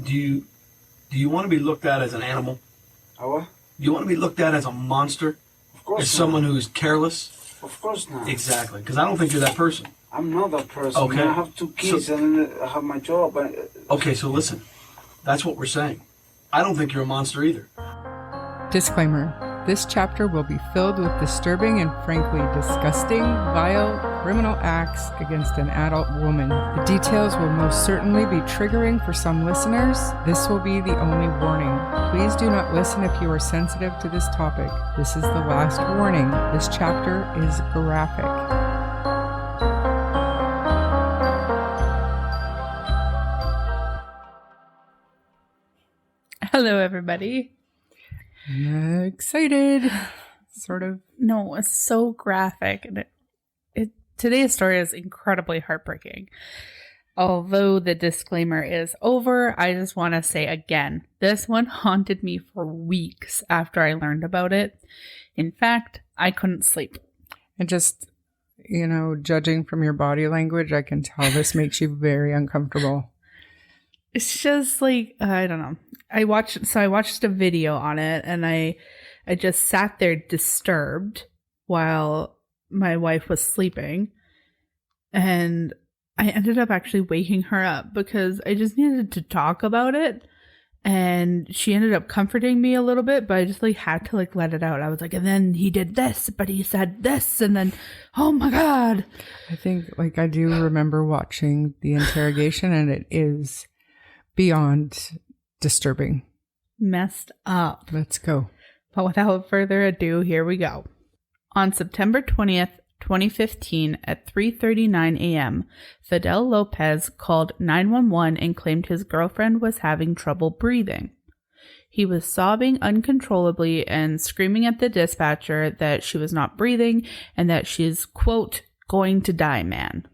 Do you want to be looked at as an animal? What? Do you want to be looked at as a monster? Of course as not. Someone who's careless? Of course not. Exactly, because I don't think you're that person. I'm not that person. Okay. I have 2 kids and I have my job. Okay, so listen. That's what we're saying. I don't think you're a monster either. Disclaimer. This chapter will be filled with disturbing and frankly disgusting, vile, criminal acts against an adult woman. The details will most certainly be triggering for some listeners. This will be the only warning. Please do not listen if you are sensitive to this topic. This is the last warning. This chapter is graphic. Hello, everybody. I'm excited. Sort of. No, it's so graphic. And today's story is incredibly heartbreaking. Although the disclaimer is over, I just want to say again, this one haunted me for weeks after I learned about it. In fact, I couldn't sleep. And just, judging from your body language, I can tell this makes you very uncomfortable. It's just like, I don't know. I watched a video on it and I just sat there disturbed while my wife was sleeping. And I ended up actually waking her up because I just needed to talk about it. And she ended up comforting me a little bit, but I just had to let it out. I was like, and then he did this, but he said this, and then, oh my God. I think I do remember watching the interrogation, and it is beyond disturbing. Messed up. Let's go. But without further ado, here we go. On September 20th, 2015 at 3:39 a.m., Fidel Lopez called 911 and claimed his girlfriend was having trouble breathing. He was sobbing uncontrollably and screaming at the dispatcher that she was not breathing and that she's, quote, going to die, man.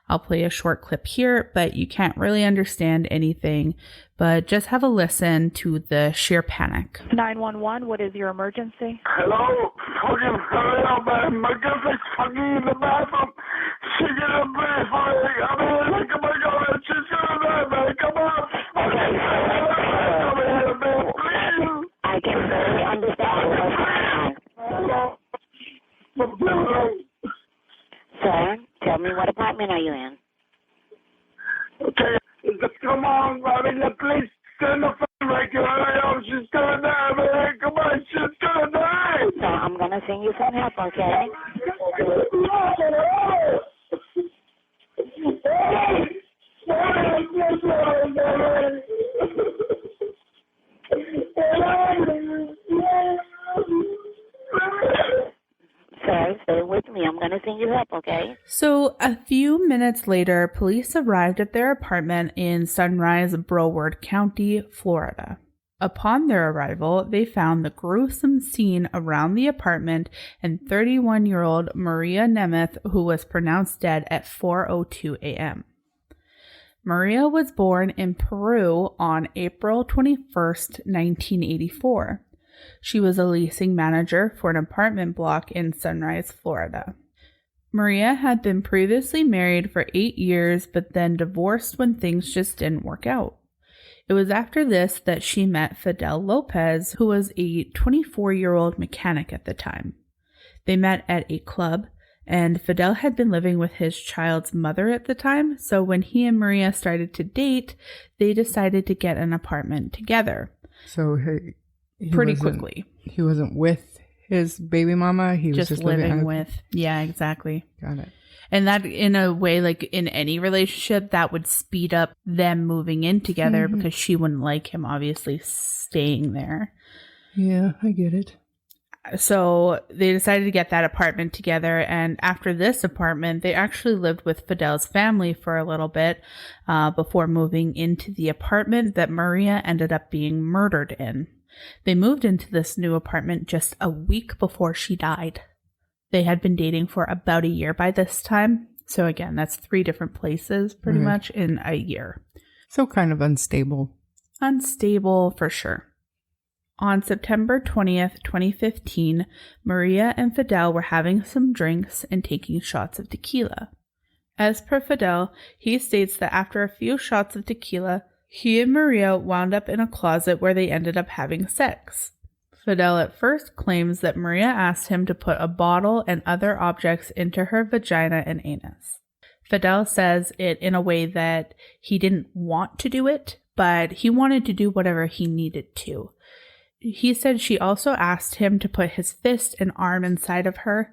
I'll play a short clip here, but you can't really understand anything, but just have a listen to the sheer panic. 911, what is your emergency? Hello? Fucking hurry up, man. My girlfriend's fucking in the bathroom. She gonna breathe for me. I mean, oh my God, she's gonna die, man. Come on. Okay. Come here, man. Please. I can barely understand what's going on. Hello? Sir, tell me, what apartment are you in? Okay, just come on, I mean, please send the phone right here. Hurry up, she's gonna die, man. Come on, she's gonna die. So I'm gonna send you some help, okay? Sir, stay with me. I'm gonna send you help, okay? So a few minutes later, police arrived at their apartment in Sunrise, Broward County, Florida. Upon their arrival, they found the gruesome scene around the apartment and 31-year-old Maria Nemeth, who was pronounced dead at 4:02 a.m. Maria was born in Peru on April 21st, 1984. She was a leasing manager for an apartment block in Sunrise, Florida. Maria had been previously married for 8 years, but then divorced when things just didn't work out. It was after this that she met Fidel Lopez, who was a 24-year-old mechanic at the time. They met at a club, and Fidel had been living with his child's mother at the time, so when he and Maria started to date, they decided to get an apartment together. So Pretty quickly. He wasn't with his baby mama. He was just living with. Yeah, exactly. Got it. And that, in a way, in any relationship, that would speed up them moving in together because she wouldn't like him, obviously, staying there. Yeah, I get it. So they decided to get that apartment together. And after this apartment, they actually lived with Fidel's family for a little bit before moving into the apartment that Maria ended up being murdered in. They moved into this new apartment just a week before she died. They had been dating for about a year by this time. So again, that's 3 different places pretty much in a year. So kind of unstable. Unstable for sure. On September 20th, 2015, Maria and Fidel were having some drinks and taking shots of tequila. As per Fidel, he states that after a few shots of tequila, He and Maria wound up in a closet where they ended up having sex. Fidel at first claims that Maria asked him to put a bottle and other objects into her vagina and anus. Fidel says it in a way that he didn't want to do it, but he wanted to do whatever he needed to. He said she also asked him to put his fist and arm inside of her.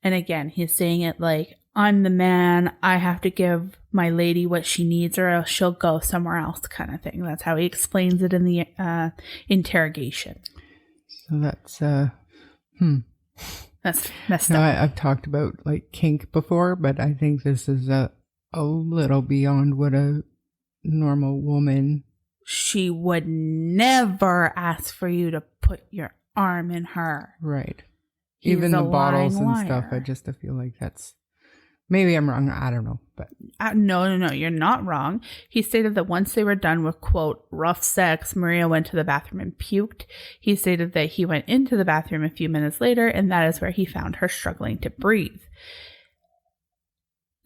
And again, he's saying it like, I'm the man, I have to give my lady what she needs or else she'll go somewhere else kind of thing. That's how he explains it in the interrogation. So that's, That's messed no, up. I've talked about like kink before, but I think this is a little beyond what a normal woman. She would never ask for you to put your arm in her. Right. He's Even a the bottles lying and stuff, liar. I feel like that's, maybe I'm wrong, I don't know, but. No, you're not wrong. He stated that once they were done with, quote, rough sex, Maria went to the bathroom and puked. He stated that he went into the bathroom a few minutes later, and that is where he found her struggling to breathe.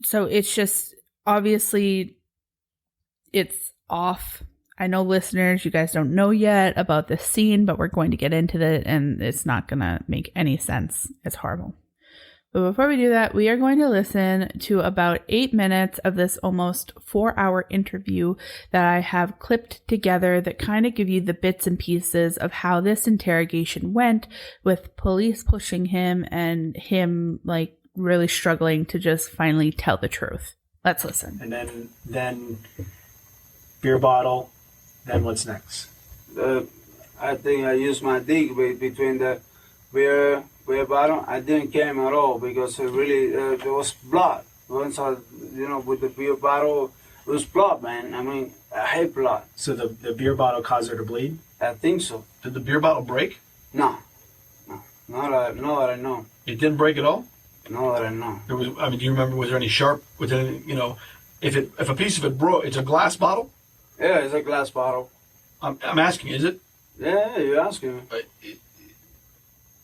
So it's just, obviously, it's off. I know listeners, you guys don't know yet about this scene, but we're going to get into it, and it's not going to make any sense. It's horrible. But before we do that, we are going to listen to about 8 minutes of this almost 4-hour interview that I have clipped together that kind of give you the bits and pieces of how this interrogation went, with police pushing him and him like really struggling to just finally tell the truth. Let's listen. And then beer bottle. Then what's next? I think I used my dick between the beer bottle. I didn't came at all because it really there was blood. Once I, with the beer bottle, it was blood, man. I mean, I hate blood. So the beer bottle caused her to bleed? I think so. Did the beer bottle break? No, not that I know. It didn't break at all? Not that I know. There was. I mean, do you remember? Was there any sharp? Was there any, if a piece of it broke, it's a glass bottle. Yeah, it's a glass bottle. I'm asking, is it? Yeah, you're asking me.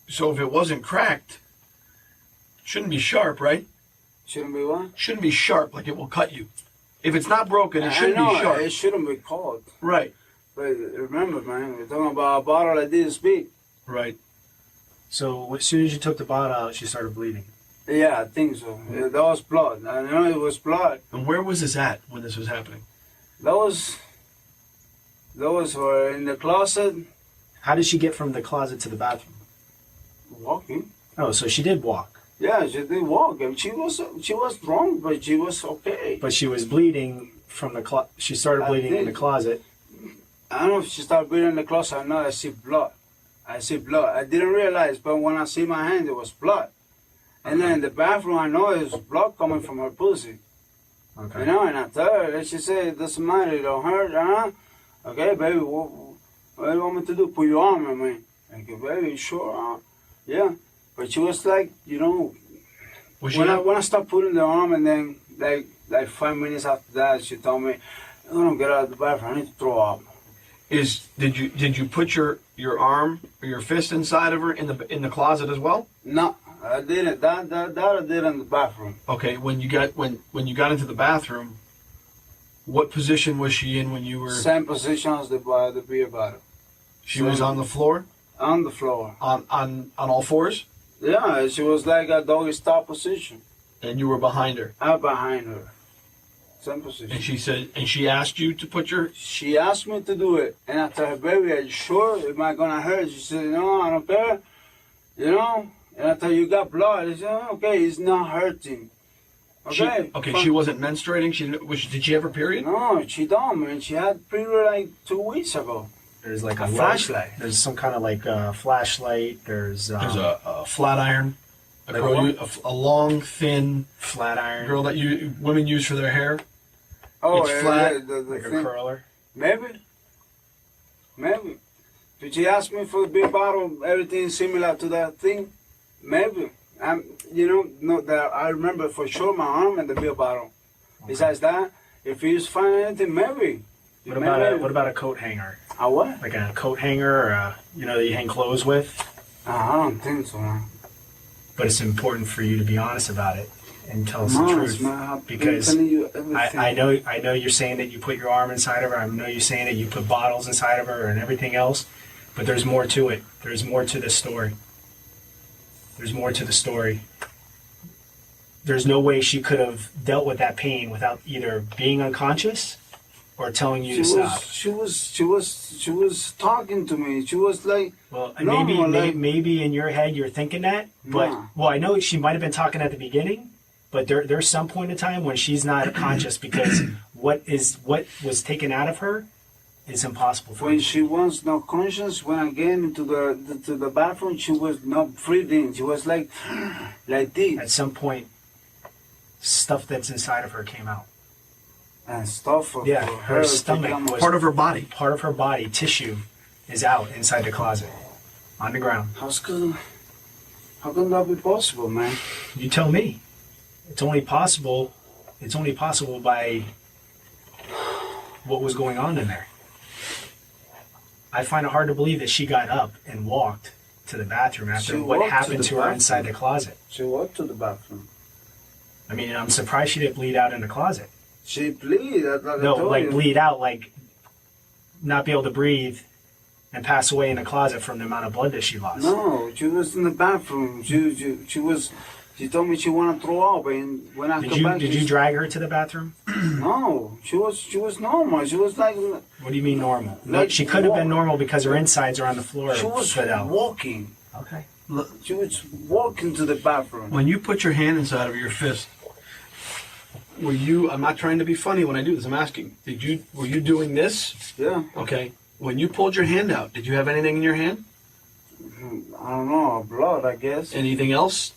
So if it wasn't cracked, it shouldn't be sharp, right? Shouldn't be what? Shouldn't be sharp, like it will cut you. If it's not broken, it I shouldn't know, be sharp. it shouldn't be cold. Right. But remember, man, we're talking about a bottle that didn't speak. Right. So as soon as you took the bottle out, she started bleeding. Yeah, I think so. Yeah, that was blood. I know it was blood. And where was this at when this was happening? That was in the closet. How did she get from the closet to the bathroom? Walking. Oh, so she did walk. Yeah, she did walk. And she was drunk, but she was okay. But she was bleeding from the she started bleeding in the closet. I don't know if she started bleeding in the closet or not. I see blood. I didn't realize, but when I see my hand, it was blood. And then in the bathroom, I know it was blood coming from her pussy. Okay. And I tell her, and she said, it doesn't matter, it don't hurt, Okay, baby, what do you want me to do? Put your arm on me. I go, baby, sure, yeah. But she was like, when I stopped putting the arm, and then like 5 minutes after that, she told me, I don't get out of the bathroom, I need to throw up. Did you put your arm or your fist inside of her in the closet as well? No, I didn't. That I did in the bathroom. Okay, when you got into the bathroom, what position was she in when you were? Same position as the beer bottle. She was on the floor. On the floor. On all fours. Yeah, she was like a doggy style position. And you were behind her. I'm behind her. Same position. And she asked you to put your. She asked me to do it, and I told her, baby, are you sure? Am I gonna hurt? She said, no, I don't care. And I told her, you got blood. She said, okay, it's not hurting. Okay. She wasn't menstruating. Did she have her period? No, she don't, man. She had period like 2 weeks ago. There's like a flashlight. There's some kind of like flashlight. There's a flat iron. A long, thin flat iron. Girl that women use for their hair. Oh, it's flat, like a curler. Maybe. Did she ask me for the beer bottle? Everything similar to that thing? Maybe. That I remember for sure my arm and the beer bottle. Okay. Besides that, if you find anything, maybe. What about a coat hanger? A what? Like a coat hanger, or that you hang clothes with? I don't think so, man. But it's important for you to be honest about it. and tell us the truth. Man, because I know you're saying that you put your arm inside of her. I know you're saying that you put bottles inside of her and everything else. But there's more to it. There's more to this story. There's more to the story. There's no way she could have dealt with that pain without either being unconscious or telling you to stop. She was talking to me. She was like, well, no, maybe in your head you're thinking that, but well, I know she might have been talking at the beginning, but there's some point in time when she's not conscious because what was taken out of her is impossible for when you. she was not conscious, when I came into the bathroom, she was not breathing. She was like this. At some point, stuff that's inside of her came out. And stuff of her stomach was part of her body. Part of her body, tissue, is out inside the closet, on the ground. How can that be possible, man? You tell me. It's only possible by what was going on in there. I find it hard to believe that she got up and walked to the bathroom after what happened to her inside the closet. She walked to the bathroom. I mean, I'm surprised she didn't bleed out in the closet. She bleed. Bleed out, like not be able to breathe and pass away in the closet from the amount of blood that she lost. No, she was in the bathroom. She told me she wanted to throw up, and when I come back, did you drag her to the bathroom? No, she was normal. She was like. What do you mean normal? Like she could have been normal because her insides are on the floor. She was Fidel. walking. Okay. She was walking to the bathroom. When you put your hand inside of your fist, were you? I'm not trying to be funny when I do this. I'm asking. Were you doing this? Yeah. Okay. When you pulled your hand out, did you have anything in your hand? I don't know, blood, I guess. Anything else?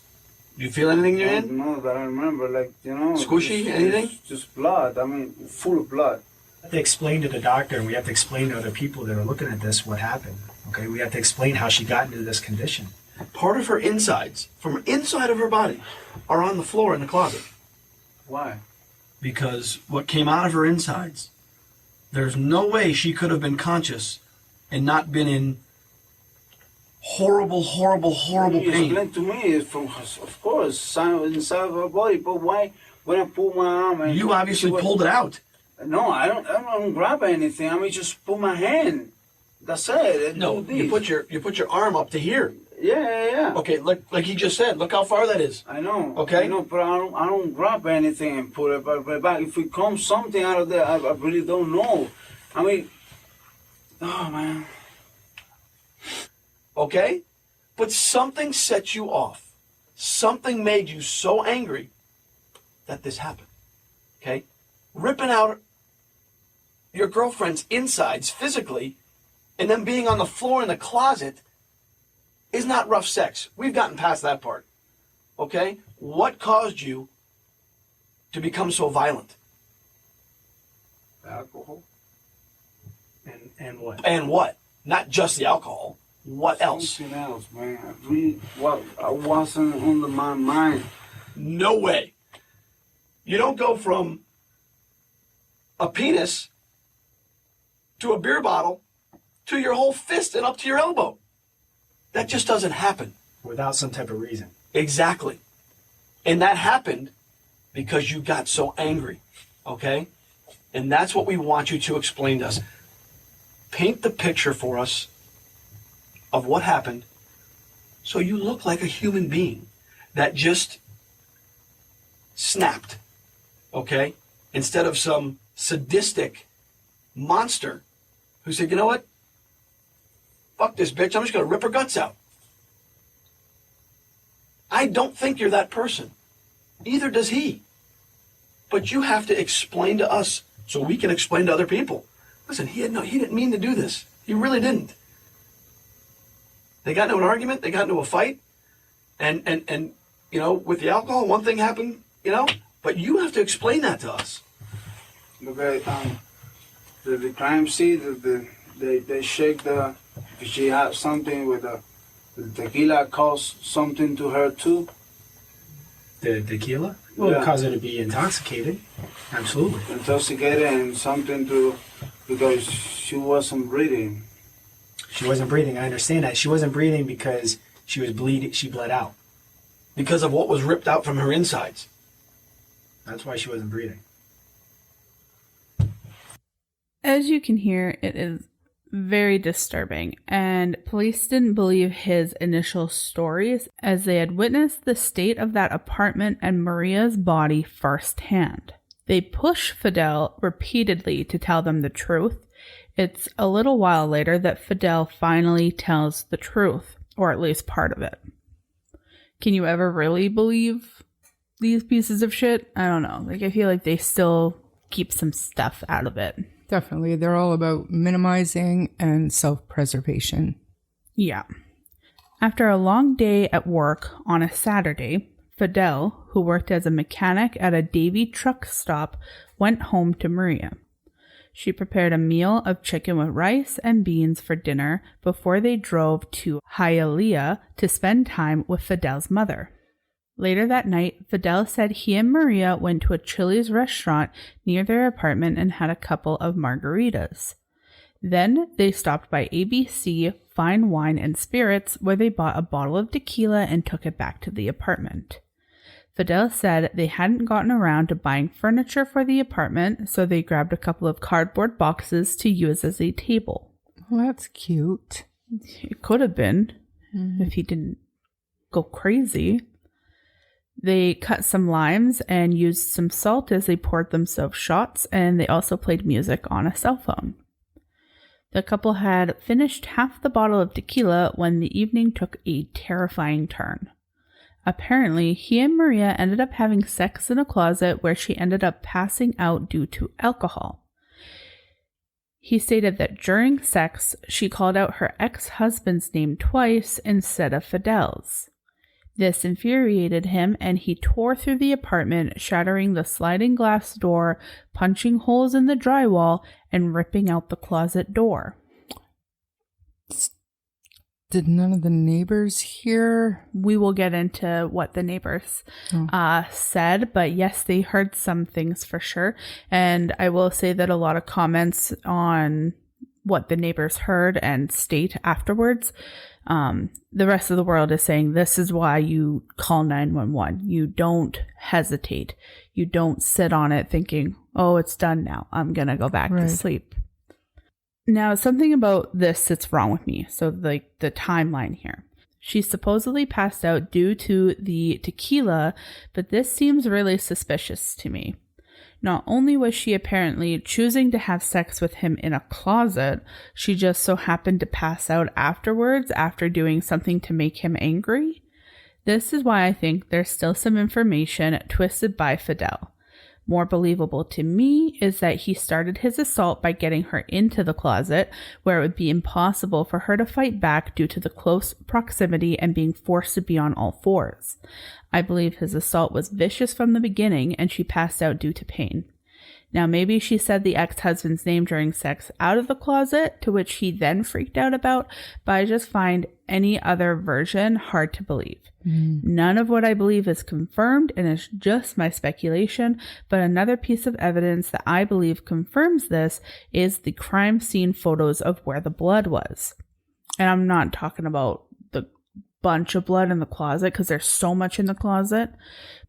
Do you feel anything in your hand? No, that I remember, Squishy, anything? Just blood. I mean, full of blood. We have to explain to the doctor, and we have to explain to other people that are looking at this what happened. Okay, we have to explain how she got into this condition. Part of her insides, from inside of her body, are on the floor in the closet. Why? Because what came out of her insides, there's no way she could have been conscious and not been in horrible pain. Explain to me, of course, inside of her body, but why when I pull my arm? And you obviously pulled it out. No, I don't grab anything. I mean, just pull my hand. That's it. No, you put your arm up to here. Yeah. Okay, like he just said, look how far that is. I know. Okay. I know, but I don't grab anything and put it back. If it comes something out of there, I really don't know. I mean, oh man. Okay, but something set you off. Something made you so angry that this happened. Okay, ripping out your girlfriend's insides physically, and then being on the floor in the closet is not rough sex. We've gotten past that part. Okay? What caused you to become so violent? Alcohol. And what? And what? Not just the alcohol. What else? Something else, man. I wasn't under my mind. No way. You don't go from a penis to a beer bottle to your whole fist and up to your elbow. That just doesn't happen. Without some type of reason. Exactly. And that happened because you got so angry. Okay? And that's what we want you to explain to us. Paint the picture for us of what happened so you look like a human being that just snapped. Okay? Instead of some sadistic monster who said, you know what? Fuck this bitch, I'm just going to rip her guts out. I don't think you're that person. Either does he. But you have to explain to us so we can explain to other people. Listen, he didn't mean to do this. He really didn't. They got into an argument, they got into a fight, and you know, with the alcohol, one thing happened, you know, but you have to explain that to us. Okay, the crime scene, they shake she had something with the tequila caused something to her too. The tequila? Well, it caused her to be intoxicated. Absolutely. Intoxicated and something because she wasn't breathing. She wasn't breathing. I understand that. She wasn't breathing because she was bleeding. She bled out. Because of what was ripped out from her insides. That's why she wasn't breathing. As you can hear, it is very disturbing, and police didn't believe his initial stories as they had witnessed the state of that apartment and Maria's body firsthand. They pushed Fidel repeatedly to tell them the truth. It's a little while later that Fidel finally tells the truth, or at least part of it. Can you ever really believe these pieces of shit? I don't know. Like, I feel like they still keep some stuff out of it. Definitely. They're all about minimizing and self-preservation. Yeah. After a long day at work on a Saturday, Fidel, who worked as a mechanic at a Davy truck stop, went home to Maria. She prepared a meal of chicken with rice and beans for dinner before they drove to Hialeah to spend time with Fidel's mother. Later that night, Fidel said he and Maria went to a Chili's restaurant near their apartment and had a couple of margaritas. Then they stopped by ABC Fine Wine and Spirits, where they bought a bottle of tequila and took it back to the apartment. Fidel said they hadn't gotten around to buying furniture for the apartment, so they grabbed a couple of cardboard boxes to use as a table. Well, that's cute. It could have been, if he didn't go crazy. They cut some limes and used some salt as they poured themselves shots, and they also played music on a cell phone. The couple had finished half the bottle of tequila when the evening took a terrifying turn. Apparently, he and Maria ended up having sex in a closet where she ended up passing out due to alcohol. He stated that during sex, she called out her ex-husband's name twice instead of Fidel's. This infuriated him, and he tore through the apartment, shattering the sliding glass door, punching holes in the drywall, and ripping out the closet door. Did none of the neighbors hear? We will get into what the neighbors said, but yes, they heard some things for sure. And I will say that a lot of comments on what the neighbors heard and state afterwards, the rest of the world is saying this is why you call 911. You don't hesitate. You don't sit on it thinking, oh, it's done now, I'm going to go back to sleep. Now, something about this that's wrong with me. So the timeline here. She supposedly passed out due to the tequila, but this seems really suspicious to me. Not only was she apparently choosing to have sex with him in a closet, she just so happened to pass out afterwards after doing something to make him angry. This is why I think there's still some information twisted by Fidel. More believable to me is that he started his assault by getting her into the closet, where it would be impossible for her to fight back due to the close proximity and being forced to be on all fours. I believe his assault was vicious from the beginning, and she passed out due to pain. Now, maybe she said the ex-husband's name during sex out of the closet, to which he then freaked out about, but I just find any other version hard to believe. None of what I believe is confirmed, and it's just my speculation, but another piece of evidence that I believe confirms this is the crime scene photos of where the blood was. And I'm not talking about the bunch of blood in the closet, because there's so much in the closet,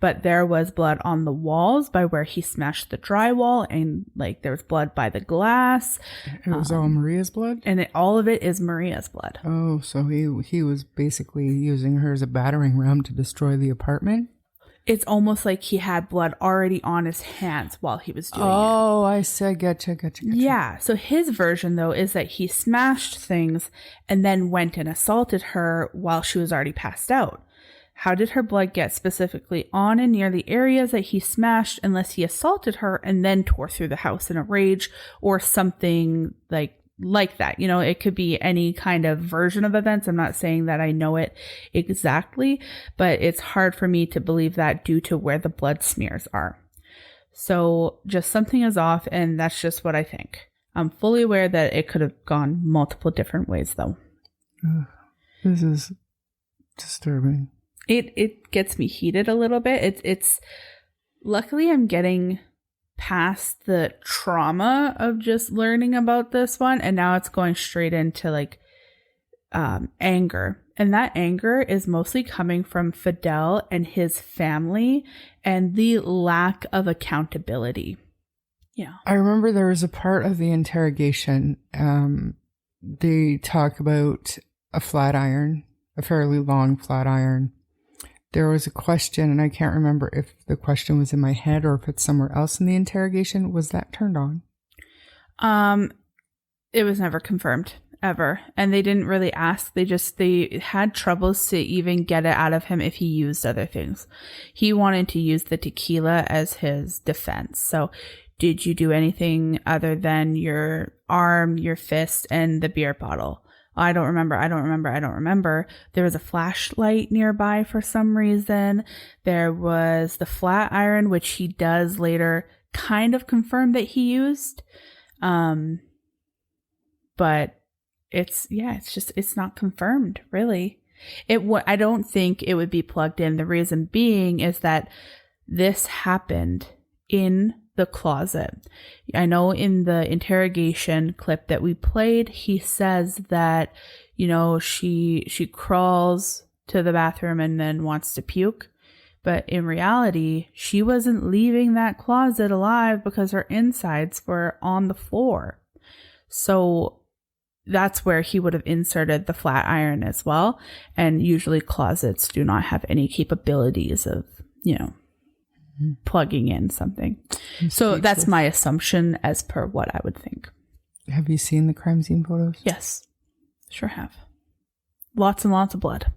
but there was blood on the walls by where he smashed the drywall, and like there was blood by the glass. It was all Maria's blood? And all of it is Maria's blood. Oh, so he was basically using her as a battering ram to destroy the apartment? It's almost like he had blood already on his hands while he was doing it. Oh, I see. Gotcha. Yeah. So his version, though, is that he smashed things and then went and assaulted her while she was already passed out. How did her blood get specifically on and near the areas that he smashed unless he assaulted her and then tore through the house in a rage or something like that? You know, it could be any kind of version of events. I'm not saying that I know it exactly, but it's hard for me to believe that due to where the blood smears are. So just something is off, and that's just what I think. I'm fully aware that it could have gone multiple different ways, though. This is disturbing. It gets me heated a little bit. It's luckily I'm getting past the trauma of just learning about this one, and now it's going straight into like anger And that anger is mostly coming from Fidel and his family and the lack of accountability. Yeah. I remember there was a part of the interrogation. They talk about a flat iron, a fairly long flat iron. There was a question, and I can't remember if the question was in my head or if it's somewhere else in the interrogation. Was that turned on? It was never confirmed, ever. And they didn't really ask. They had troubles to even get it out of him if he used other things. He wanted to use the tequila as his defense. So, did you do anything other than your arm, your fist, and the beer bottle? I don't remember. There was a flashlight nearby for some reason. There was the flat iron, which he does later kind of confirm that he used. But it's not confirmed, really. I don't think it would be plugged in. The reason being is that this happened in the closet. I know in the interrogation clip that we played, he says that, she crawls to the bathroom and then wants to puke. But in reality, she wasn't leaving that closet alive because her insides were on the floor. So that's where he would have inserted the flat iron as well. And usually closets do not have any capabilities of, plugging in something. So that's my assumption as per what I would think. Have you seen the crime scene photos? Yes, sure have. Lots and lots of blood.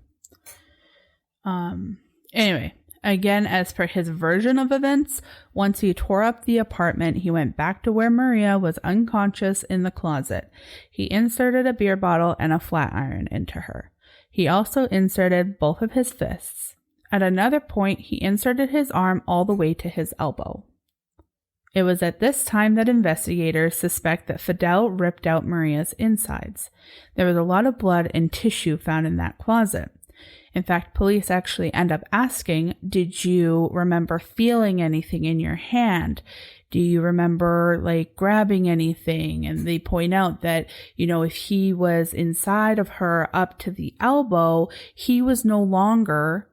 Anyway, again, as per his version of events, once he tore up the apartment, he went back to where Maria was unconscious in the closet. He inserted a beer bottle and a flat iron into her. He also inserted both of his fists. At another point, he inserted his arm all the way to his elbow. It was at this time that investigators suspect that Fidel ripped out Maria's insides. There was a lot of blood and tissue found in that closet. In fact, police actually end up asking, did you remember feeling anything in your hand? Do you remember grabbing anything? And they point out that, if he was inside of her up to the elbow, he was no longer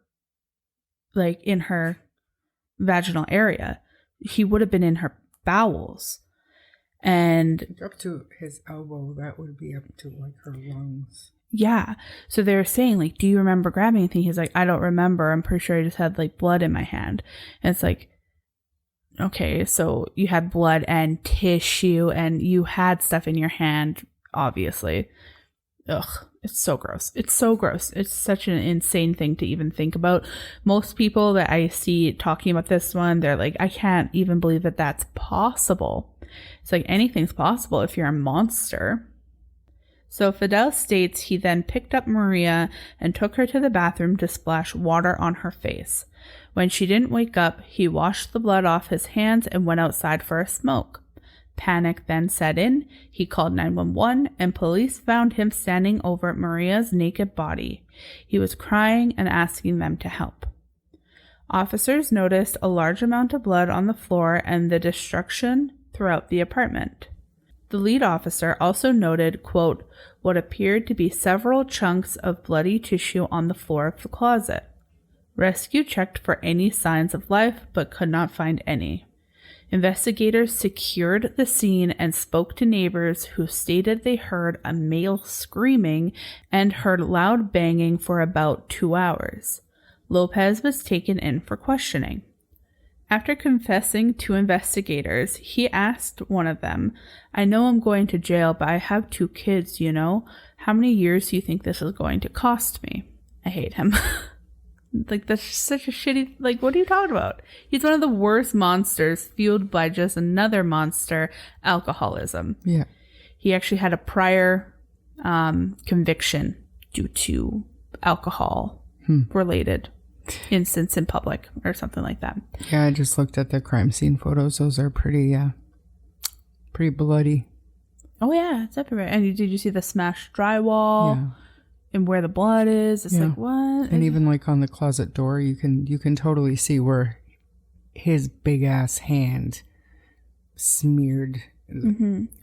in her vaginal area. He would have been in her bowels. And up to his elbow, that would be up to her lungs. Yeah. So they were saying, do you remember grabbing anything? He's like, I don't remember. I'm pretty sure I just had blood in my hand. And it's okay, so you had blood and tissue and you had stuff in your hand, obviously. Ugh, it's so gross. It's so gross. It's such an insane thing to even think about. Most people that I see talking about this one, they're like, I can't even believe that that's possible. It's anything's possible if you're a monster. So Fidel states he then picked up Maria and took her to the bathroom to splash water on her face. When she didn't wake up, he washed the blood off his hands and went outside for a smoke. Panic then set in. He called 911 and police found him standing over Maria's naked body. He was crying and asking them to help. Officers noticed a large amount of blood on the floor and the destruction throughout the apartment. The lead officer also noted, quote, what appeared to be several chunks of bloody tissue on the floor of the closet. Rescue checked for any signs of life but could not find any. Investigators secured the scene and spoke to neighbors who stated they heard a male screaming and heard loud banging for about 2 hours. Lopez was taken in for questioning. After confessing to investigators, he asked one of them, I know I'm going to jail, but I have 2 kids, How many years do you think this is going to cost me? I hate him. That's such a shitty, what are you talking about? He's one of the worst monsters, fueled by just another monster, alcoholism. Yeah. He actually had a prior conviction due to alcohol-related incidents in public or something like that. Yeah, I just looked at the crime scene photos. Those are pretty bloody. Oh, yeah, it's everywhere. And did you see the smashed drywall? Yeah. And where the blood is? It's what? And even on the closet door, you can totally see where his big ass hand smeared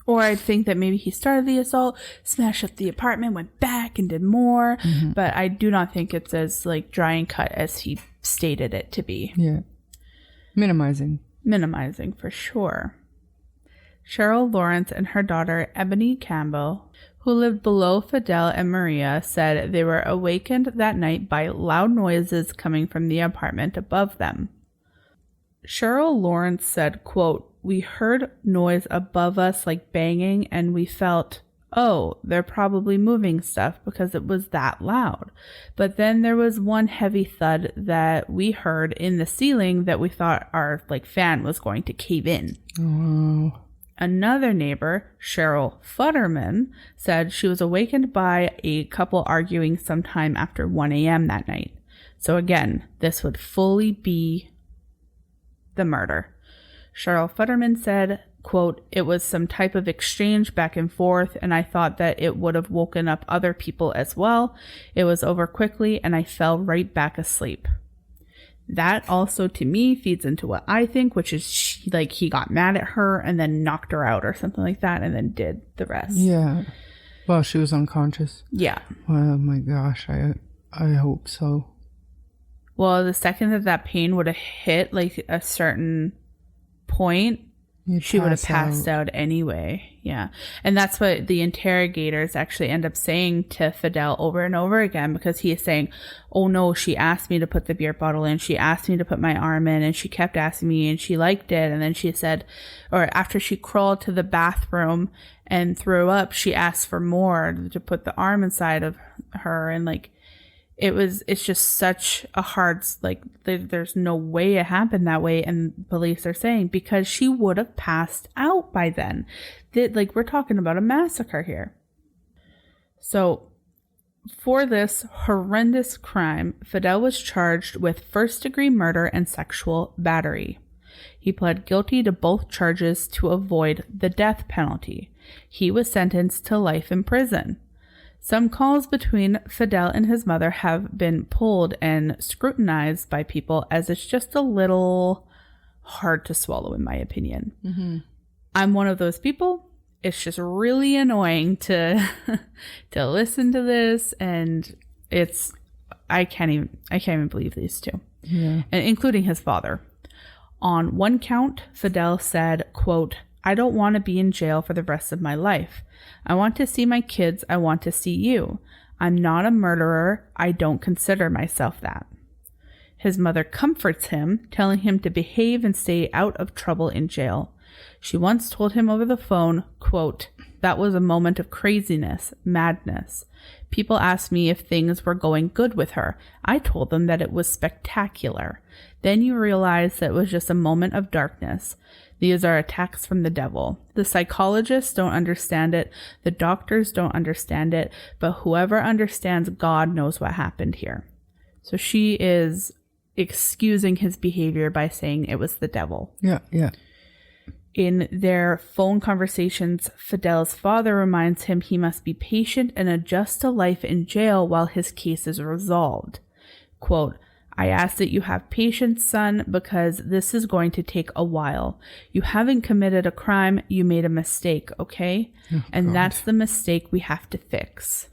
Or I'd think that maybe he started the assault, smashed up the apartment, went back and did more. But I do not think it's as like dry and cut as he stated it to be. Yeah. Minimizing For sure. Cheryl Lawrence and her daughter Ebony Campbell, who lived below Fidel and Maria, said they were awakened that night by loud noises coming from the apartment above them. Cheryl Lawrence said, quote, "We heard noise above us like banging and we felt, oh, they're probably moving stuff because it was that loud. But then there was one heavy thud that we heard in the ceiling that we thought our like fan was going to cave in." Oh. Another neighbor, Cheryl Futterman, said she was awakened by a couple arguing sometime after 1 a.m. that night. So again, this would fully be the murder. Cheryl Futterman said, quote, "It was some type of exchange back and forth, and I thought that it would have woken up other people as well. It was over quickly, and I fell right back asleep." That also, to me, feeds into what I think, which is he got mad at her and then knocked her out or something like that and then did the rest. Yeah. Well, she was unconscious. Yeah. Oh my gosh, I hope so. Well, the second that pain would have hit like a certain point, she would have passed out anyway. Yeah. And that's what the interrogators actually end up saying to Fidel over and over again, because he is saying, oh no, she asked me to put the beer bottle in. She asked me to put my arm in, and she kept asking me and she liked it. And then she said, or after she crawled to the bathroom and threw up, she asked for more to put the arm inside of her. And like, it's just such a hard, like, there's no way it happened that way. And police are saying because she would have passed out by then. Like, we're talking about a massacre here. So for this horrendous crime, Fidel was charged with first-degree murder and sexual battery. He pled guilty to both charges to avoid the death penalty. He was sentenced to life in prison. Some calls between Fidel and his mother have been pulled and scrutinized by people as it's just a little hard to swallow, in my opinion. I'm one of those people. It's just really annoying to listen to this, and I can't even believe these two, and including his father. On one count, Fidel said, quote, "I don't want to be in jail for the rest of my life. I want to see my kids. I want to see you. I'm not a murderer. I don't consider myself that." His mother comforts him, telling him to behave and stay out of trouble in jail. She once told him over the phone, quote, "That was a moment of craziness, madness. People asked me if things were going good with her. I told them that it was spectacular. Then you realize that it was just a moment of darkness. These are attacks from the devil. The psychologists don't understand it. The doctors don't understand it. But whoever understands God knows what happened here." So she is excusing his behavior by saying it was the devil. Yeah. In their phone conversations, Fidel's father reminds him he must be patient and adjust to life in jail while his case is resolved. Quote, "I ask that you have patience, son, because this is going to take a while. You haven't committed a crime. You made a mistake, okay? And that's the mistake we have to fix."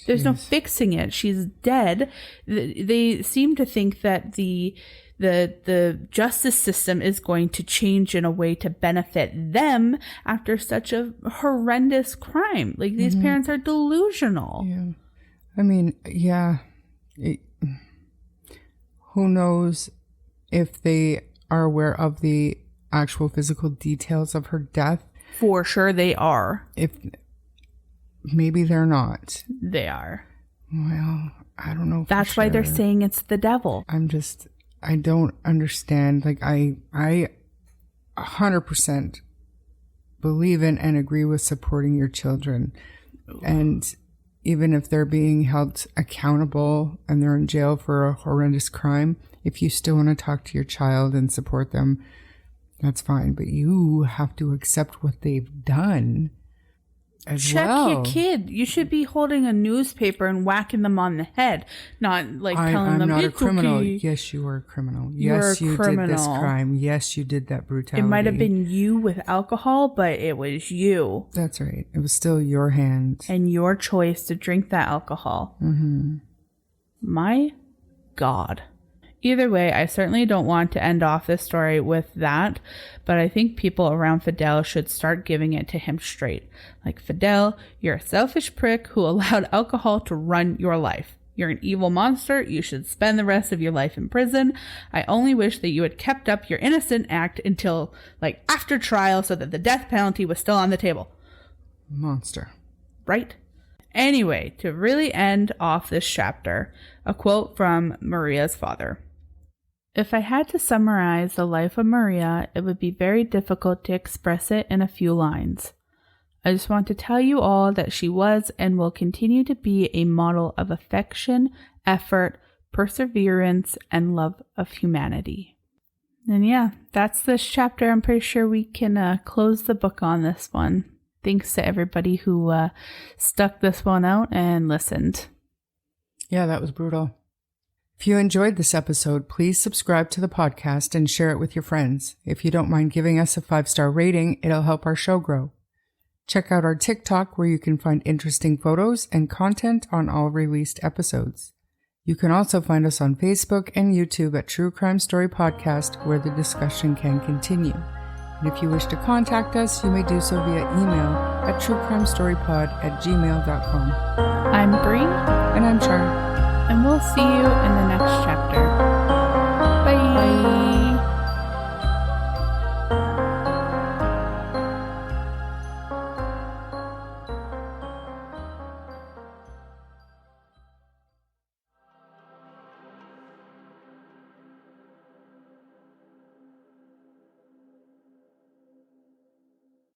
There's no fixing it. She's dead. They seem to think that the justice system is going to change in a way to benefit them after such a horrendous crime. Like, these parents are delusional. Yeah. I mean, yeah. Who knows if they are aware of the actual physical details of her death? For sure they are. If maybe they're not. They are. Well, I don't know. That's why they're saying it's the devil. I don't understand. Like, I 100% believe in and agree with supporting your children. And even if they're being held accountable and they're in jail for a horrendous crime, if you still want to talk to your child and support them, that's fine. But you have to accept what they've done. as Check well. your kid. You should be holding a newspaper and whacking them on the head, not like telling I'm them not a it's criminal. okay. Yes, you were a criminal. You're Yes, a you did this criminal. crime. Yes, you did that It brutality. might have been you with alcohol, but it was you That's right. It was still your hand. and your choice to drink that alcohol. Mm-hmm. My God. Either way, I certainly don't want to end off this story with that, but I think people around Fidel should start giving it to him straight. Like, Fidel, you're a selfish prick who allowed alcohol to run your life. You're an evil monster. You should spend the rest of your life in prison. I only wish that you had kept up your innocent act until, like, after trial so that the death penalty was still on the table. Monster. Right? Anyway, to really end off this chapter, a quote from Maria's father. If I had to summarize the life of Maria, it would be very difficult to express it in a few lines. I just want to tell you all that she was and will continue to be a model of affection, effort, perseverance, and love of humanity. And yeah, that's this chapter. I'm pretty sure we can close the book on this one. Thanks to everybody who stuck this one out and listened. Yeah, that was brutal. If you enjoyed this episode, please subscribe to the podcast and share it with your friends. If you don't mind giving us a 5-star rating, it'll help our show grow. Check out our TikTok where you can find interesting photos and content on all released episodes. You can also find us on Facebook and YouTube at True Crime Story Podcast, where the discussion can continue. And if you wish to contact us, you may do so via email at truecrimestorypod@gmail.com. I'm Bree, And I'm Char. and we'll see you in the next chapter.